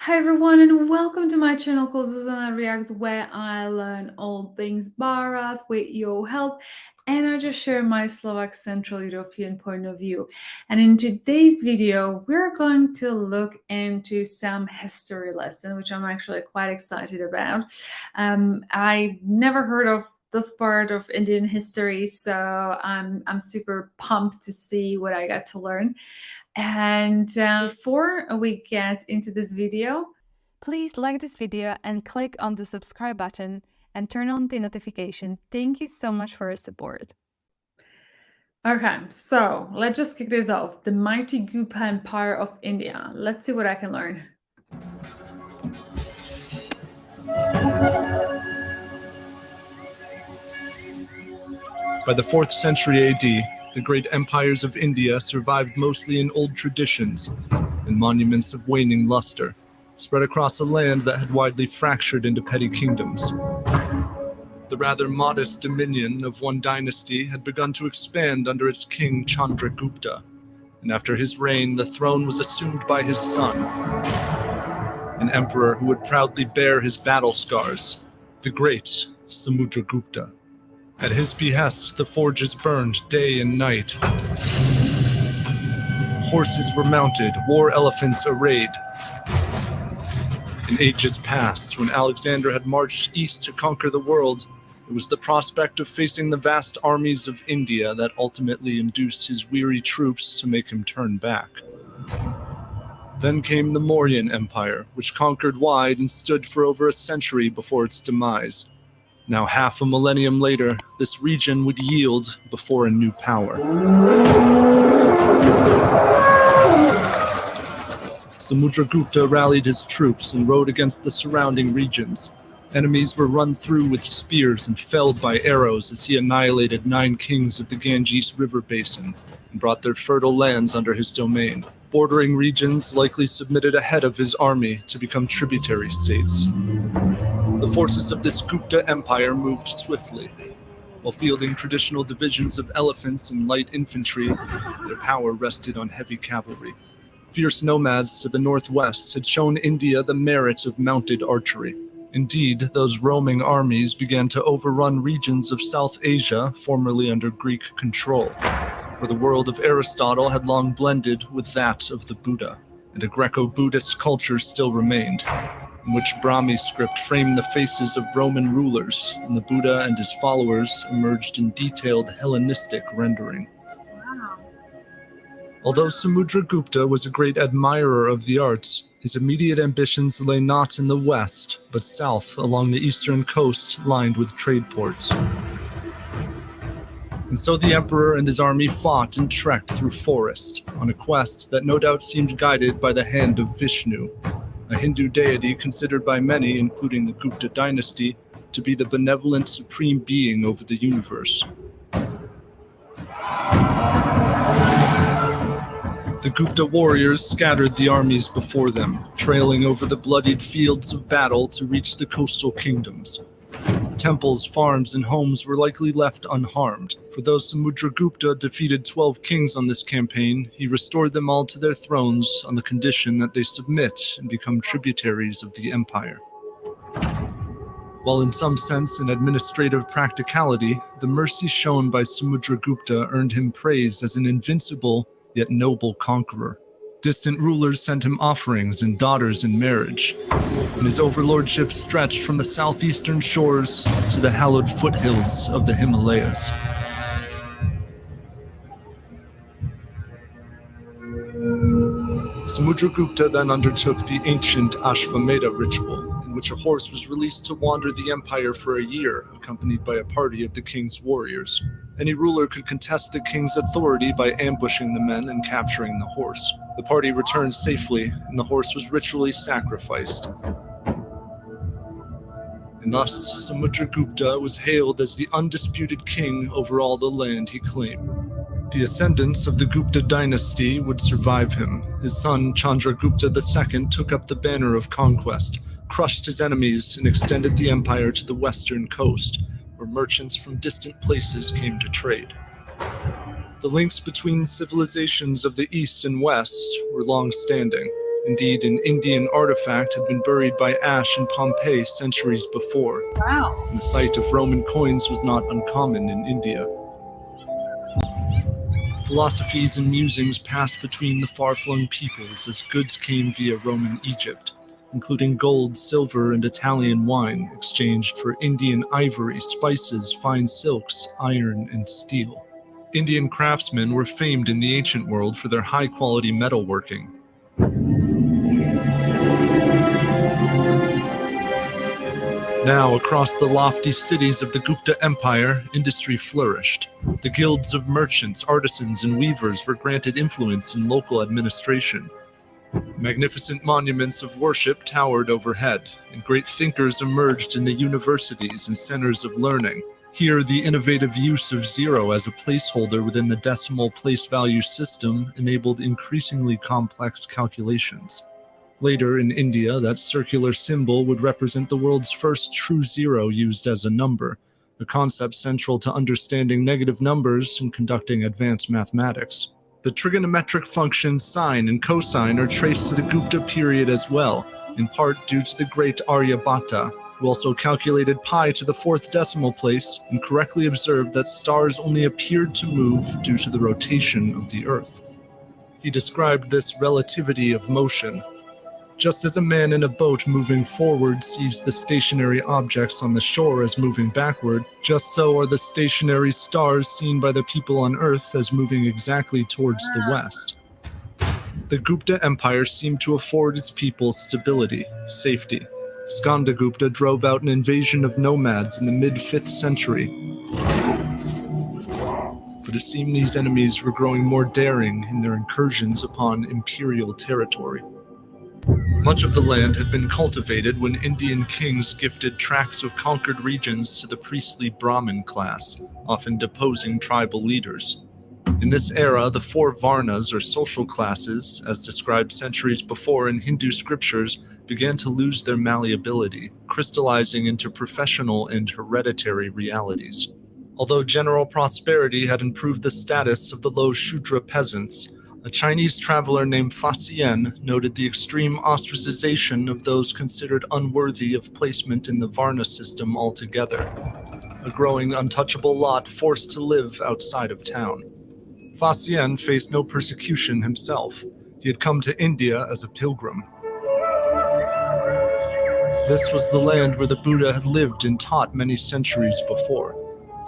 Hi everyone, and welcome to my channel called zuzanareacts, where I learn all things Bharat with your help, and I just share my Slovak Central European point of view. And in today's video, we're going to look into some history lesson, which I'm actually quite excited about. I never heard of this part of Indian history, so I'm super pumped to see what I got to learn. And before we get into this video, please like this video and click on the subscribe button and turn on the notification. Thank you so much for your support. Okay, so let's just kick this off. The mighty Gupta Empire of India. Let's see what I can learn. By the 4th century AD, the great empires of India survived mostly in old traditions and monuments of waning luster, spread across a land that had widely fractured into petty kingdoms. The rather modest dominion of one dynasty had begun to expand under its king Chandragupta, and after his reign, the throne was assumed by his son, an emperor who would proudly bear his battle scars, the great Samudragupta. At his behest, the forges burned day and night. Horses were mounted, war elephants arrayed. In ages past, when Alexander had marched east to conquer the world, it was the prospect of facing the vast armies of India that ultimately induced his weary troops to make him turn back. Then came the Mauryan Empire, which conquered wide and stood for over a century before its demise. Now, half a millennium later, this region would yield before a new power. Samudragupta rallied his troops and rode against the surrounding regions. Enemies were run through with spears and felled by arrows as he annihilated 9 kings of the Ganges River basin and brought their fertile lands under his domain. Bordering regions likely submitted ahead of his army to become tributary states. The forces of this Gupta Empire moved swiftly. While fielding traditional divisions of elephants and light infantry, their power rested on heavy cavalry. Fierce nomads to the northwest had shown India the merit of mounted archery. Indeed, those roaming armies began to overrun regions of South Asia formerly under Greek control, where the world of Aristotle had long blended with that of the Buddha, and a Greco-Buddhist culture still remained, in which Brahmi script framed the faces of Roman rulers, and the Buddha and his followers emerged in detailed Hellenistic rendering. Although Samudragupta was a great admirer of the arts, his immediate ambitions lay not in the west, but south along the eastern coast lined with trade ports. And so the emperor and his army fought and trekked through forest, on a quest that no doubt seemed guided by the hand of Vishnu, a Hindu deity considered by many, including the Gupta dynasty, to be the benevolent supreme being over the universe. The Gupta warriors scattered the armies before them, trailing over the bloodied fields of battle to reach the coastal kingdoms. Temples, farms, and homes were likely left unharmed, for though Samudragupta defeated 12 kings on this campaign, he restored them all to their thrones on the condition that they submit and become tributaries of the empire. While in some sense an administrative practicality, the mercy shown by Samudragupta earned him praise as an invincible yet noble conqueror. Distant rulers sent him offerings and daughters in marriage, and his overlordship stretched from the southeastern shores to the hallowed foothills of the Himalayas. Samudragupta then undertook the ancient Ashvamedha ritual, in which a horse was released to wander the empire for a year, accompanied by a party of the king's warriors. Any ruler could contest the king's authority by ambushing the men and capturing the horse. The party returned safely, and the horse was ritually sacrificed. And thus, Samudragupta was hailed as the undisputed king over all the land he claimed. The ascendants of the Gupta dynasty would survive him. His son, Chandragupta II, took up the banner of conquest, crushed his enemies, and extended the empire to the western coast, where merchants from distant places came to trade. The links between civilizations of the East and West were long-standing. Indeed, an Indian artifact had been buried by ash in Pompeii centuries before. Wow. And the sight of Roman coins was not uncommon in India. Philosophies and musings passed between the far-flung peoples as goods came via Roman Egypt, including gold, silver, and Italian wine, exchanged for Indian ivory, spices, fine silks, iron, and steel. Indian craftsmen were famed in the ancient world for their high-quality metalworking. Now, across the lofty cities of the Gupta Empire, industry flourished. The guilds of merchants, artisans, and weavers were granted influence in local administration. Magnificent monuments of worship towered overhead, and great thinkers emerged in the universities and centers of learning. Here, the innovative use of zero as a placeholder within the decimal place value system enabled increasingly complex calculations. Later in India, that circular symbol would represent the world's first true zero used as a number, a concept central to understanding negative numbers and conducting advanced mathematics. The trigonometric functions sine and cosine are traced to the Gupta period as well, in part due to the great Aryabhata, who also calculated pi to the fourth decimal place and correctly observed that stars only appeared to move due to the rotation of the Earth. He described this relativity of motion. Just as a man in a boat moving forward sees the stationary objects on the shore as moving backward, just so are the stationary stars seen by the people on Earth as moving exactly towards the west. The Gupta Empire seemed to afford its people stability, safety. Skandagupta drove out an invasion of nomads in the mid-5th century. But it seemed these enemies were growing more daring in their incursions upon imperial territory. Much of the land had been cultivated when Indian kings gifted tracts of conquered regions to the priestly Brahmin class, often deposing tribal leaders. In this era, the four varnas, or social classes, as described centuries before in Hindu scriptures, began to lose their malleability, crystallizing into professional and hereditary realities. Although general prosperity had improved the status of the low Shudra peasants, a Chinese traveler named Faxian noted the extreme ostracization of those considered unworthy of placement in the Varna system altogether, a growing untouchable lot forced to live outside of town. Faxian faced no persecution himself. He had come to India as a pilgrim. This was the land where the Buddha had lived and taught many centuries before.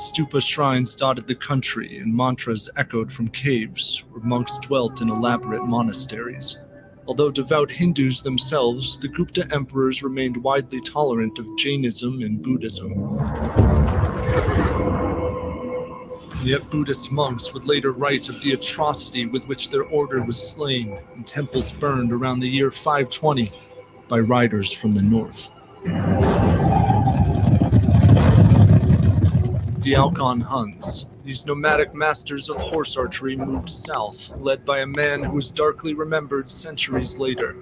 Stupa shrines dotted the country, and mantras echoed from caves, where monks dwelt in elaborate monasteries. Although devout Hindus themselves, the Gupta emperors remained widely tolerant of Jainism and Buddhism. Yet Buddhist monks would later write of the atrocity with which their order was slain and temples burned around the year 520 by riders from the north. The Alkan Huns, these nomadic masters of horse archery, moved south, led by a man who was darkly remembered centuries later.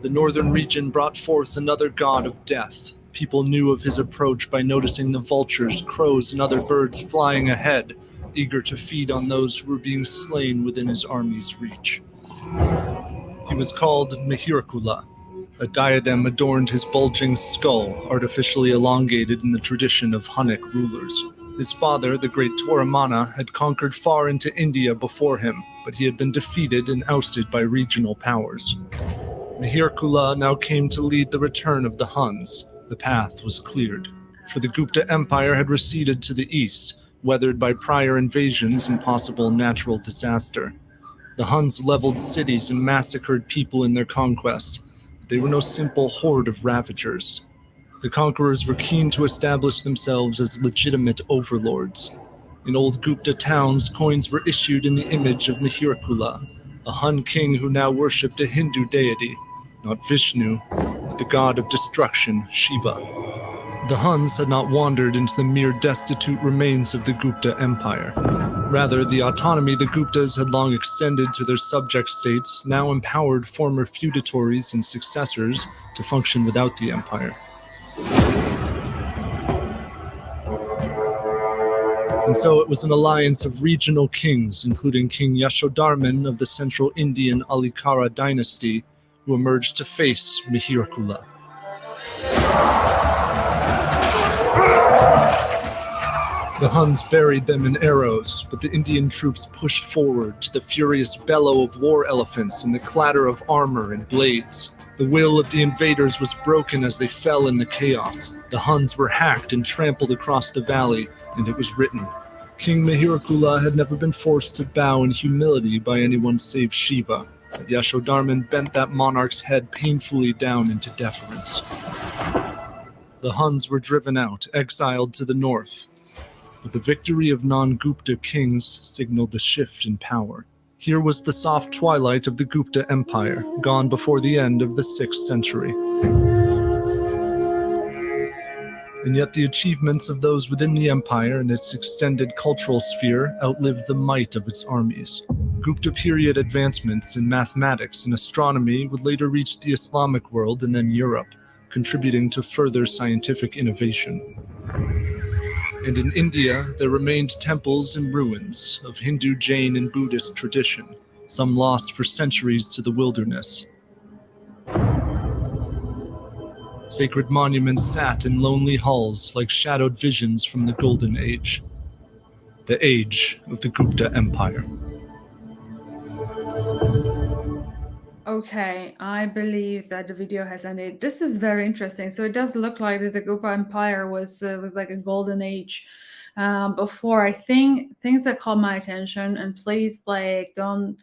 The northern region brought forth another god of death. People knew of his approach by noticing the vultures, crows, and other birds flying ahead, eager to feed on those who were being slain within his army's reach. He was called Mihirkula. A diadem adorned his bulging skull, artificially elongated in the tradition of Hunnic rulers. His father, the great Toramana, had conquered far into India before him, but he had been defeated and ousted by regional powers. Mihirkula now came to lead the return of the Huns. The path was cleared, for the Gupta Empire had receded to the east, weathered by prior invasions and possible natural disaster. The Huns leveled cities and massacred people in their conquest. They were no simple horde of ravagers. The conquerors were keen to establish themselves as legitimate overlords. In old Gupta towns, coins were issued in the image of Mihirkula, a Hun king who now worshipped a Hindu deity, not Vishnu, but the god of destruction, Shiva. The Huns had not wandered into the mere destitute remains of the Gupta Empire. Rather, the autonomy the Guptas had long extended to their subject states now empowered former feudatories and successors to function without the empire. And so it was an alliance of regional kings, including King Yashodarman of the Central Indian Alikara dynasty, who emerged to face Mihirkula. The Huns buried them in arrows, but the Indian troops pushed forward to the furious bellow of war elephants and the clatter of armor and blades. The will of the invaders was broken as they fell in the chaos. The Huns were hacked and trampled across the valley, and it was written, King Mihirkula had never been forced to bow in humility by anyone save Shiva, but Yashodarman bent that monarch's head painfully down into deference. The Huns were driven out, exiled to the north, but the victory of non-Gupta kings signaled the shift in power. Here was the soft twilight of the Gupta Empire, gone before the end of the 6th century. And yet the achievements of those within the empire and its extended cultural sphere outlived the might of its armies. Gupta period advancements in mathematics and astronomy would later reach the Islamic world and then Europe, contributing to further scientific innovation. And in India, there remained temples and ruins of Hindu, Jain, and Buddhist tradition, some lost for centuries to the wilderness. Sacred monuments sat in lonely halls like shadowed visions from the Golden Age, the age of the Gupta Empire. Okay, I believe that the video has ended. This is very interesting. So it does look like the Gupta Empire was like a golden age before. I think things that caught my attention, and please like don't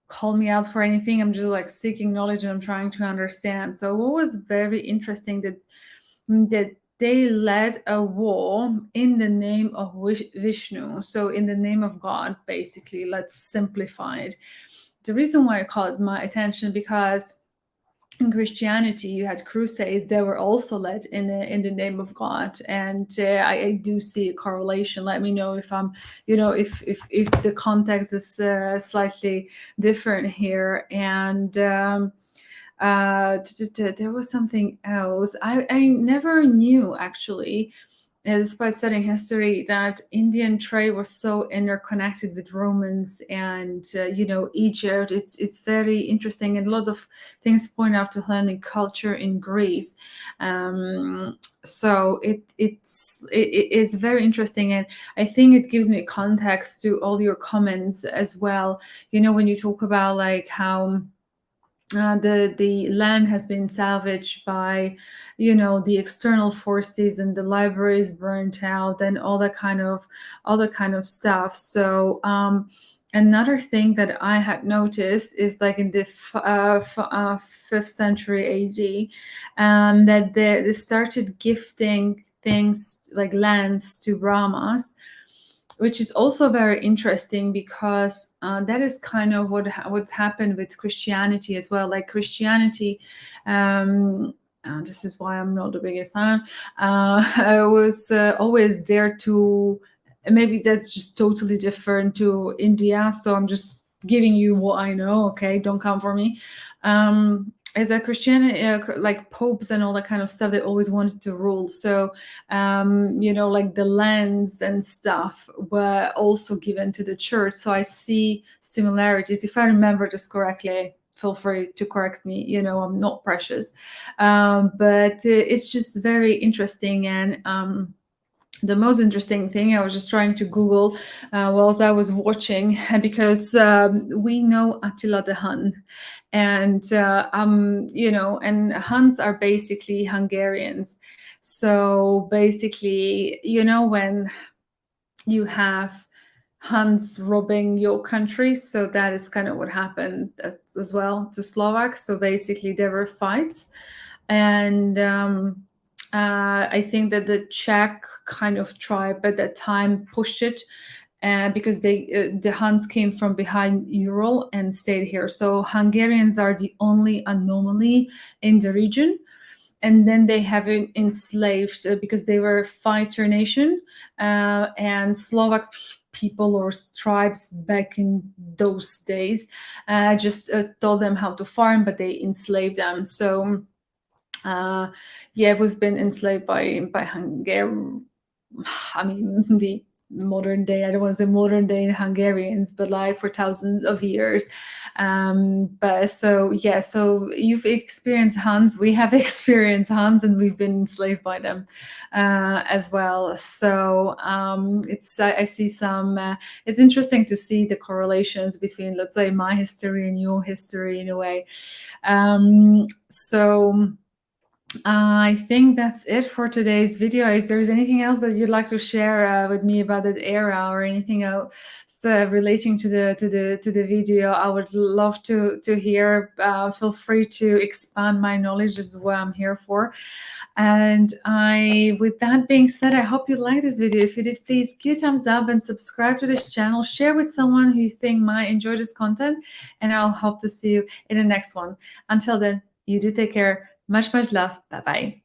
call me out for anything. I'm just like seeking knowledge and I'm trying to understand. So what was very interesting that they led a war in the name of Vishnu. So in the name of God, basically. Let's simplify it. The reason why I caught my attention, because in Christianity you had crusades that were also led in the name of God, and I do see a correlation. Let me know if I'm, if the context is slightly different here. And there was something else I never knew actually. Despite studying history, that Indian trade was so interconnected with Romans and Egypt. It's very interesting, and a lot of things point out to Hellenic culture in Greece. So it's very interesting, and I think it gives me context to all your comments as well. When you talk about like how the land has been salvaged by the external forces, and the libraries burnt out, and all that kind of stuff. So another thing that I had noticed is like in the 5th century AD, that they started gifting things like lands to Brahmas, which is also very interesting, because that is kind of what's happened with Christianity as well. Like Christianity, this is why I'm not the biggest fan. I was always there to, maybe that's just totally different to India. So I'm just giving you what I know. Okay, don't come for me. As a Christianity, like popes and all that kind of stuff, they always wanted to rule. So, like the lands and stuff were also given to the church. So I see similarities. If I remember this correctly, feel free to correct me. I'm not precious. But it's just very interesting. And the most interesting thing, I was just trying to Google whilst I was watching, because we know Attila the Hun, and and Huns are basically Hungarians. So basically, when you have Huns robbing your country, so that is kind of what happened as well to Slovaks. So basically, there were fights, and I think that the Czech kind of tribe at that time pushed it, because the Huns came from behind Ural and stayed here. So Hungarians are the only anomaly in the region. And then they have enslaved because they were a fighter nation, and Slovak people or tribes back in those days just taught them how to farm, but they enslaved them. So we've been enslaved by Hungary. I mean, modern day, I don't want to say modern day Hungarians, but like for thousands of years. But so yeah, so you've experienced Huns, we have experienced Huns, and we've been enslaved by them as well. So I see some it's interesting to see the correlations between, let's say, my history and your history in a way. So I think that's it for today's video. If there's anything else that you'd like to share with me about that era, or anything else relating to the video, I would love to hear. Feel free to expand my knowledge. This is what I'm here for. And with that being said, I hope you liked this video. If you did, please give a thumbs up and subscribe to this channel. Share with someone who you think might enjoy this content, and I'll hope to see you in the next one. Until then, you do take care. Much love. Bye-bye.